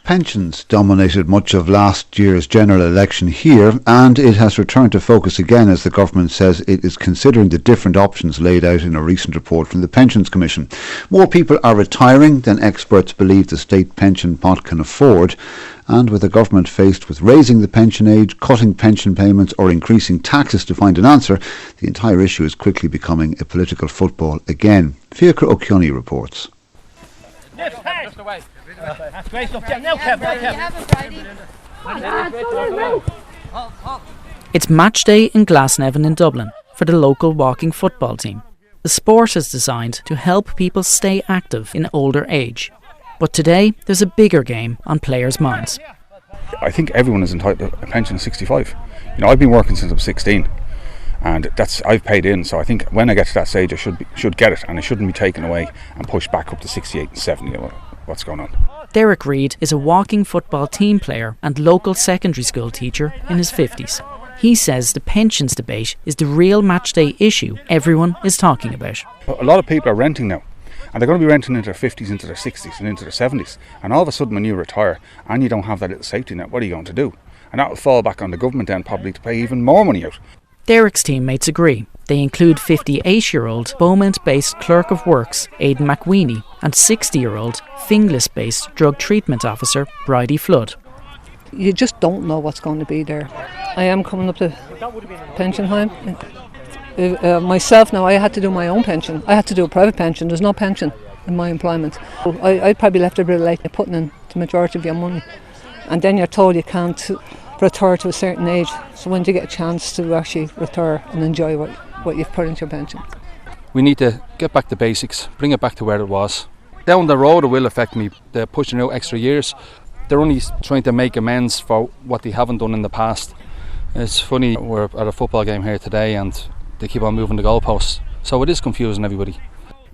Pensions dominated much of last year's general election here, and it has returned to focus again as the government says it is considering the different options laid out in a recent report from the Pensions Commission. More people are retiring than experts believe the state pension pot can afford, and with the government faced with raising the pension age, cutting pension payments or increasing taxes to find an answer, the entire issue is quickly becoming a political football again. Fiacre O'Kearney reports. That's great stuff. Now, It's match day in Glasnevin in Dublin for the local walking football team. The sport is designed to help people stay active in older age. But today, there's a bigger game on players' minds. I think everyone is entitled to a pension at 65. I've been working since I was 16. And I've paid in, so I think when I get to that stage I should get it, and it shouldn't be taken away and pushed back up to 68 and 70. What's going on? Derek Reid is a walking football team player and local secondary school teacher in his 50s. He says the pensions debate is the real matchday issue everyone is talking about. A lot of people are renting now, and they're going to be renting into their 50s, into their 60s and into their 70s. And all of a sudden when you retire and you don't have that little safety net, what are you going to do? And that will fall back on the government then probably to pay even more money out. Derek's teammates agree. They include 58-year-old Beaumont-based clerk of works Aidan McWeeny and 60-year-old Finglas-based drug treatment officer Bridie Flood. You just don't know what's going to be there. I am coming up to pension time. Myself now, I had to do my own pension. I had to do a private pension. There's no pension in my employment. I'd probably left a bit late putting in the majority of your money. And then you're told you can't retire to a certain age, so when do you get a chance to actually retire and enjoy what you've put into your pension? We need to get back to basics, bring it back to where it was. Down the road it will affect me. They're pushing out extra years. They're only trying to make amends for what they haven't done in the past. It's funny, we're at a football game here today and they keep on moving the goalposts, so it is confusing everybody.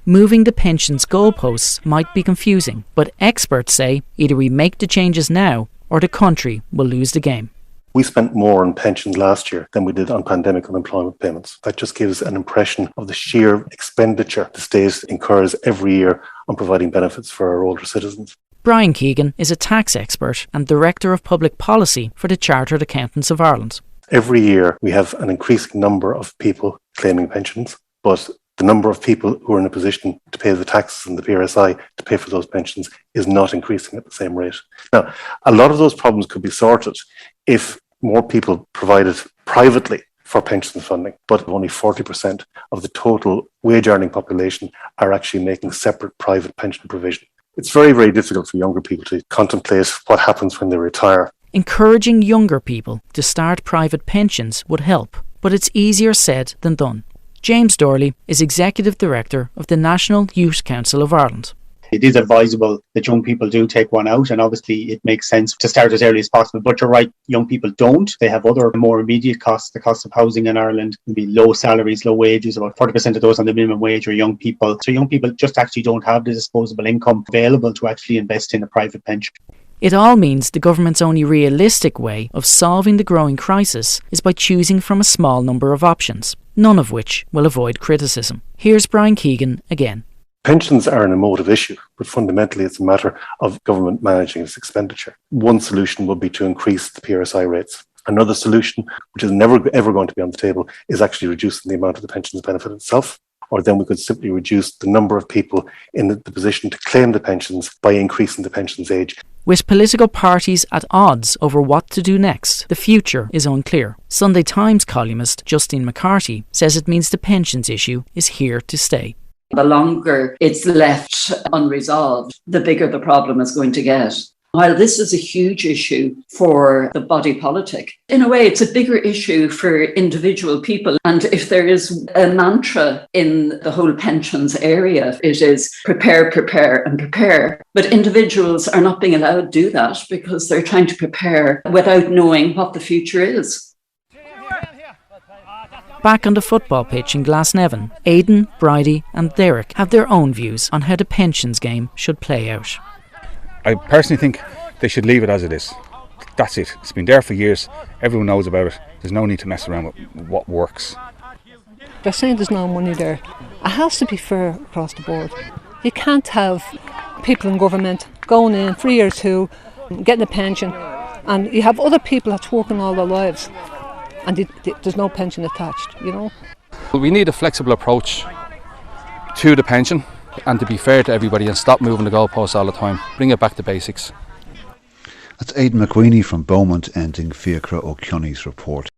Moving the pensions goalposts might be confusing, but experts say either we make the changes now or the country will lose the game. We spent more on pensions last year than we did on pandemic unemployment payments. That just gives an impression of the sheer expenditure the state incurs every year on providing benefits for our older citizens. Brian Keegan is a tax expert and Director of Public Policy for the Chartered Accountants of Ireland. Every year we have an increasing number of people claiming pensions, but the number of people who are in a position to pay the taxes and the PRSI to pay for those pensions is not increasing at the same rate. Now, a lot of those problems could be sorted if more people provided privately for pension funding, but only 40% of the total wage earning population are actually making separate private pension provision. It's very, very difficult for younger people to contemplate what happens when they retire. Encouraging younger people to start private pensions would help, but it's easier said than done. James Dorley is Executive Director of the National Youth Council of Ireland. It is advisable that young people do take one out, and obviously it makes sense to start as early as possible. But you're right, young people don't. They have other more immediate costs. The cost of housing in Ireland can be low salaries, low wages. About 40% of those on the minimum wage are young people. So young people just actually don't have the disposable income available to actually invest in a private pension. It all means the government's only realistic way of solving the growing crisis is by choosing from a small number of options, none of which will avoid criticism. Here's Brian Keegan again. Pensions are an emotive issue, but fundamentally it's a matter of government managing its expenditure. One solution would be to increase the PRSI rates. Another solution, which is never ever going to be on the table, is actually reducing the amount of the pensions benefit itself. Or then we could simply reduce the number of people in the position to claim the pensions by increasing the pensions age. With political parties at odds over what to do next, the future is unclear. Sunday Times columnist Justine McCarthy says it means the pensions issue is here to stay. The longer it's left unresolved, the bigger the problem is going to get. While this is a huge issue for the body politic, in a way it's a bigger issue for individual people. And if there is a mantra in the whole pensions area, it is prepare, prepare and prepare. But individuals are not being allowed to do that because they're trying to prepare without knowing what the future is. Back on the football pitch in Glasnevin, Aidan, Bridie and Derek have their own views on how the pensions game should play out. I personally think they should leave it as it is. That's it. It's been there for years. Everyone knows about it. There's no need to mess around with what works. They're saying there's no money there. It has to be fair across the board. You can't have people in government going in for a year or two, getting a pension, and you have other people that's working all their lives, and there's no pension attached, you know. We need a flexible approach to the pension and to be fair to everybody and stop moving the goalposts all the time. Bring it back to basics. That's Aidan McQueenie from Beaumont ending Fiachra O'Kearney's report.